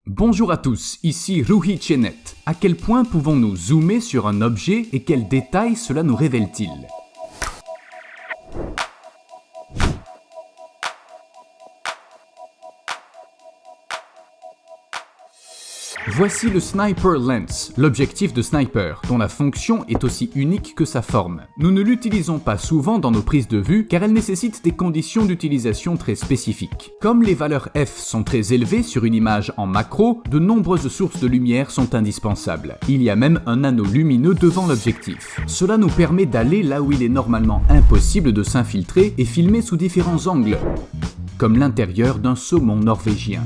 Bonjour à tous, ici Ruhi Chenet. À quel point pouvons-nous zoomer sur un objet et quels détails cela nous révèle-t-il ? Voici le Sniper Lens, l'objectif de sniper, dont la fonction est aussi unique que sa forme. Nous ne l'utilisons pas souvent dans nos prises de vue car elle nécessite des conditions d'utilisation très spécifiques. Comme les valeurs f sont très élevées sur une image en macro, de nombreuses sources de lumière sont indispensables. Il y a même un anneau lumineux devant l'objectif. Cela nous permet d'aller là où il est normalement impossible de s'infiltrer et filmer sous différents angles, comme l'intérieur d'un saumon norvégien.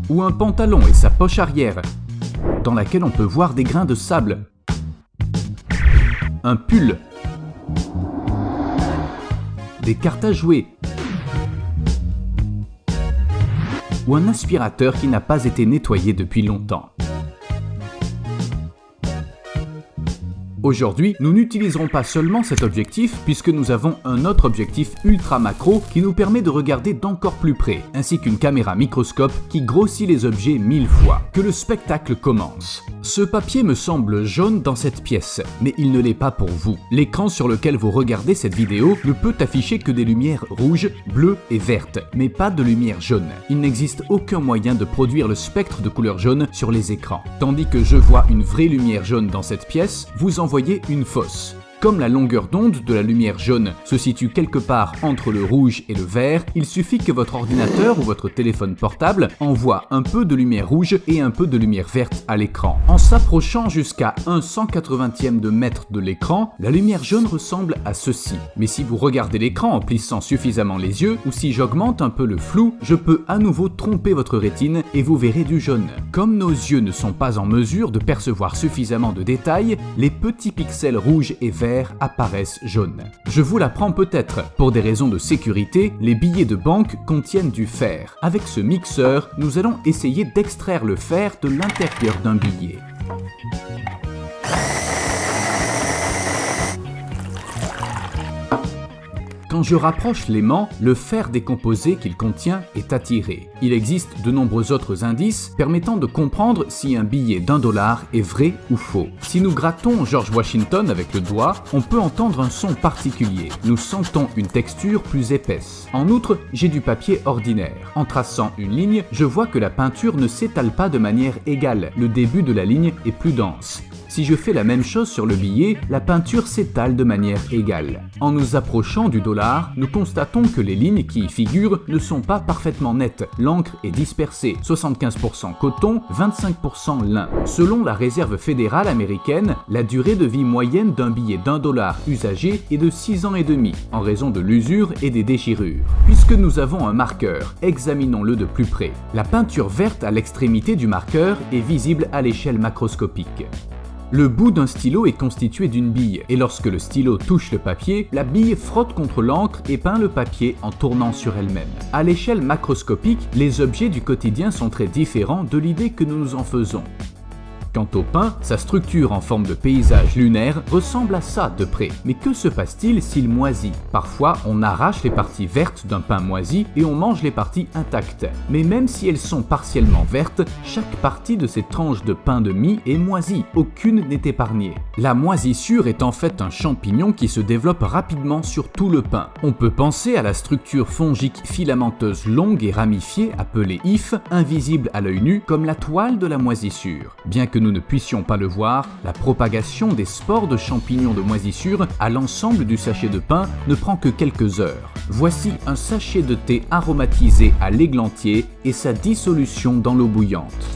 Ou un pantalon et sa poche arrière, dans laquelle on peut voir des grains de sable. Un pull. Des cartes à jouer. Ou un aspirateur qui n'a pas été nettoyé depuis longtemps. Aujourd'hui, nous n'utiliserons pas seulement cet objectif puisque nous avons un autre objectif ultra macro qui nous permet de regarder d'encore plus près, ainsi qu'une caméra microscope qui grossit les objets 1000 fois. Que le spectacle commence. Ce papier me semble jaune dans cette pièce, mais il ne l'est pas pour vous. L'écran sur lequel vous regardez cette vidéo ne peut afficher que des lumières rouges, bleues et vertes, mais pas de lumière jaune. Il n'existe aucun moyen de produire le spectre de couleur jaune sur les écrans. Tandis que je vois une vraie lumière jaune dans cette pièce, vous en voyez une fausse. Comme la longueur d'onde de la lumière jaune se situe quelque part entre le rouge et le vert, il suffit que votre ordinateur ou votre téléphone portable envoie un peu de lumière rouge et un peu de lumière verte à l'écran. En s'approchant jusqu'à 1/180e de mètre de l'écran, la lumière jaune ressemble à ceci. Mais si vous regardez l'écran en plissant suffisamment les yeux, ou si j'augmente un peu le flou, je peux à nouveau tromper votre rétine et vous verrez du jaune. Comme nos yeux ne sont pas en mesure de percevoir suffisamment de détails, les petits pixels rouges et verts apparaissent jaunes. Je vous l'apprends peut-être, pour des raisons de sécurité, les billets de banque contiennent du fer. Avec ce mixeur, nous allons essayer d'extraire le fer de l'intérieur d'un billet. Quand je rapproche l'aimant, le fer décomposé qu'il contient est attiré. Il existe de nombreux autres indices permettant de comprendre si un billet d'$1 est vrai ou faux. Si nous grattons George Washington avec le doigt, on peut entendre un son particulier. Nous sentons une texture plus épaisse. En outre, j'ai du papier ordinaire. En traçant une ligne, je vois que la peinture ne s'étale pas de manière égale. Le début de la ligne est plus dense. Si je fais la même chose sur le billet, la peinture s'étale de manière égale. En nous approchant du dollar, nous constatons que les lignes qui y figurent ne sont pas parfaitement nettes. L'encre est dispersée, 75% coton, 25% lin. Selon la Réserve fédérale américaine, la durée de vie moyenne d'un billet d'$1 usagé est de 6 ans et demi, en raison de l'usure et des déchirures. Puisque nous avons un marqueur, examinons-le de plus près. La peinture verte à l'extrémité du marqueur est visible à l'échelle macroscopique. Le bout d'un stylo est constitué d'une bille, et lorsque le stylo touche le papier, la bille frotte contre l'encre et peint le papier en tournant sur elle-même. À l'échelle macroscopique, les objets du quotidien sont très différents de l'idée que nous nous en faisons. Quant au pain, sa structure en forme de paysage lunaire ressemble à ça de près. Mais que se passe-t-il s'il moisit ? Parfois, on arrache les parties vertes d'un pain moisi et on mange les parties intactes. Mais même si elles sont partiellement vertes, chaque partie de ces tranches de pain de mie est moisie, aucune n'est épargnée. La moisissure est en fait un champignon qui se développe rapidement sur tout le pain. On peut penser à la structure fongique filamenteuse longue et ramifiée appelée hyphe, invisible à l'œil nu comme la toile de la moisissure. Bien que nous ne puissions pas le voir, la propagation des spores de champignons de moisissure à l'ensemble du sachet de pain ne prend que quelques heures. Voici un sachet de thé aromatisé à l'églantier et sa dissolution dans l'eau bouillante.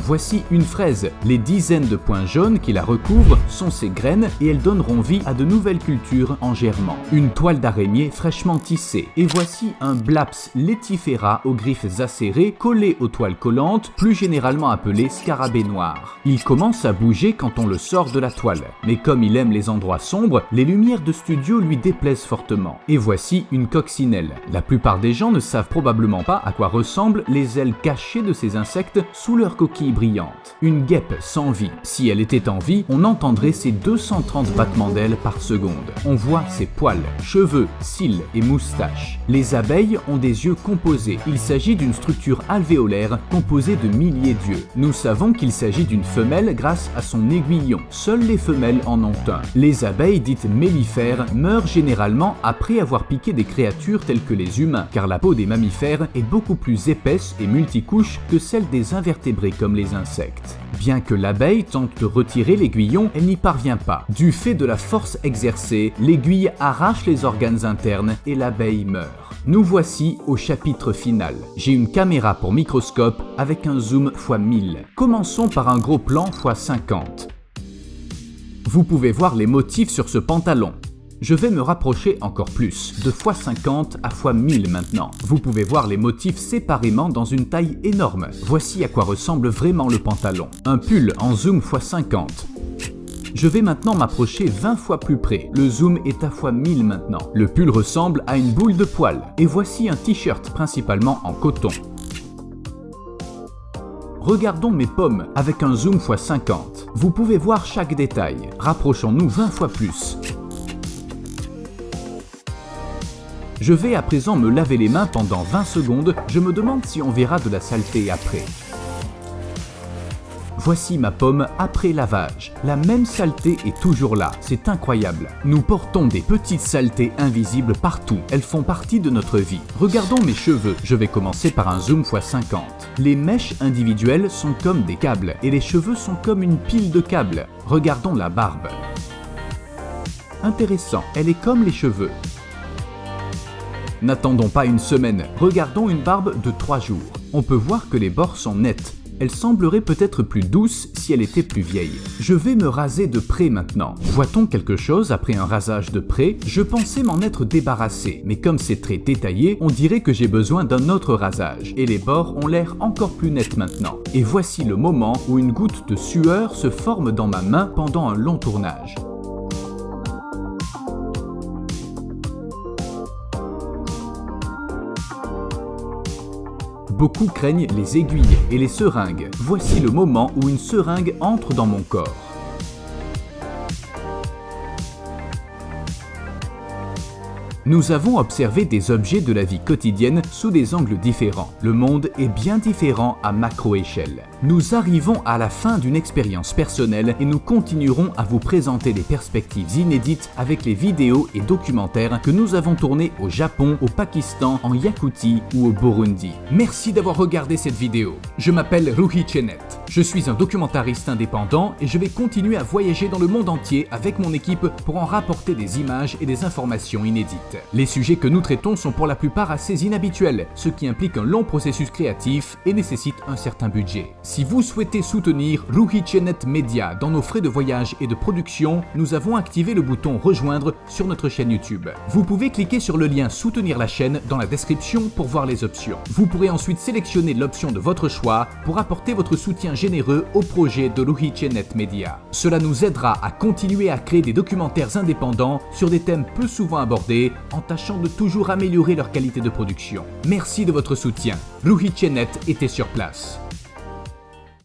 Voici une fraise. Les dizaines de points jaunes qui la recouvrent sont ses graines et elles donneront vie à de nouvelles cultures en germant. Une toile d'araignée fraîchement tissée. Et voici un Blaps letifera aux griffes acérées collé aux toiles collantes, plus généralement appelé scarabée noir. Il commence à bouger quand on le sort de la toile. Mais comme il aime les endroits sombres, les lumières de studio lui déplaisent fortement. Et voici une coccinelle. La plupart des gens ne savent probablement pas à quoi ressemblent les ailes cachées de ces insectes sous leur coquille abeille brillante. Une guêpe sans vie. Si elle était en vie, on entendrait ses 230 battements d'ailes par seconde. On voit ses poils, cheveux, cils et moustaches. Les abeilles ont des yeux composés. Il s'agit d'une structure alvéolaire composée de milliers d'yeux. Nous savons qu'il s'agit d'une femelle grâce à son aiguillon. Seules les femelles en ont un. Les abeilles dites mellifères meurent généralement après avoir piqué des créatures telles que les humains, car la peau des mammifères est beaucoup plus épaisse et multicouche que celle des invertébrés comme les insectes. Bien que l'abeille tente de retirer l'aiguillon, elle n'y parvient pas. Du fait de la force exercée, l'aiguille arrache les organes internes et l'abeille meurt. Nous voici au chapitre final. J'ai une caméra pour microscope avec un zoom x 1000. Commençons par un gros plan x 50. Vous pouvez voir les motifs sur ce pantalon. Je vais me rapprocher encore plus, de x50 à x1000 maintenant. Vous pouvez voir les motifs séparément dans une taille énorme. Voici à quoi ressemble vraiment le pantalon. Un pull en zoom x50. Je vais maintenant m'approcher 20 fois plus près. Le zoom est à x1000 maintenant. Le pull ressemble à une boule de poil. Et voici un t-shirt principalement en coton. Regardons mes pommes avec un zoom x50. Vous pouvez voir chaque détail. Rapprochons-nous 20 fois plus. Je vais à présent me laver les mains pendant 20 secondes. Je me demande si on verra de la saleté après. Voici ma pomme après lavage. La même saleté est toujours là, c'est incroyable. Nous portons des petites saletés invisibles partout. Elles font partie de notre vie. Regardons mes cheveux. Je vais commencer par un zoom x50. Les mèches individuelles sont comme des câbles et les cheveux sont comme une pile de câbles. Regardons la barbe. Intéressant, elle est comme les cheveux. N'attendons pas une semaine, regardons une barbe de 3 jours. On peut voir que les bords sont nets. Elle semblerait peut-être plus douce si elle était plus vieille. Je vais me raser de près maintenant. Voit-on quelque chose après un rasage de près? Je pensais m'en être débarrassé, mais comme c'est très détaillé, on dirait que j'ai besoin d'un autre rasage. Et les bords ont l'air encore plus nets maintenant. Et voici le moment où une goutte de sueur se forme dans ma main pendant un long tournage. Beaucoup craignent les aiguilles et les seringues. Voici le moment où une seringue entre dans mon corps. Nous avons observé des objets de la vie quotidienne sous des angles différents. Le monde est bien différent à macro-échelle. Nous arrivons à la fin d'une expérience personnelle et nous continuerons à vous présenter des perspectives inédites avec les vidéos et documentaires que nous avons tournés au Japon, au Pakistan, en Yakoutie ou au Burundi. Merci d'avoir regardé cette vidéo. Je m'appelle Ruhi Chenet. Je suis un documentariste indépendant et je vais continuer à voyager dans le monde entier avec mon équipe pour en rapporter des images et des informations inédites. Les sujets que nous traitons sont pour la plupart assez inhabituels, ce qui implique un long processus créatif et nécessite un certain budget. Si vous souhaitez soutenir Ruhi Chenet Media dans nos frais de voyage et de production, nous avons activé le bouton rejoindre sur notre chaîne YouTube. Vous pouvez cliquer sur le lien soutenir la chaîne dans la description pour voir les options. Vous pourrez ensuite sélectionner l'option de votre choix pour apporter votre soutien généreux au projet de Ruhi Chenet Media. Cela nous aidera à continuer à créer des documentaires indépendants sur des thèmes peu souvent abordés en tâchant de toujours améliorer leur qualité de production. Merci de votre soutien. Ruhi Chenet était sur place.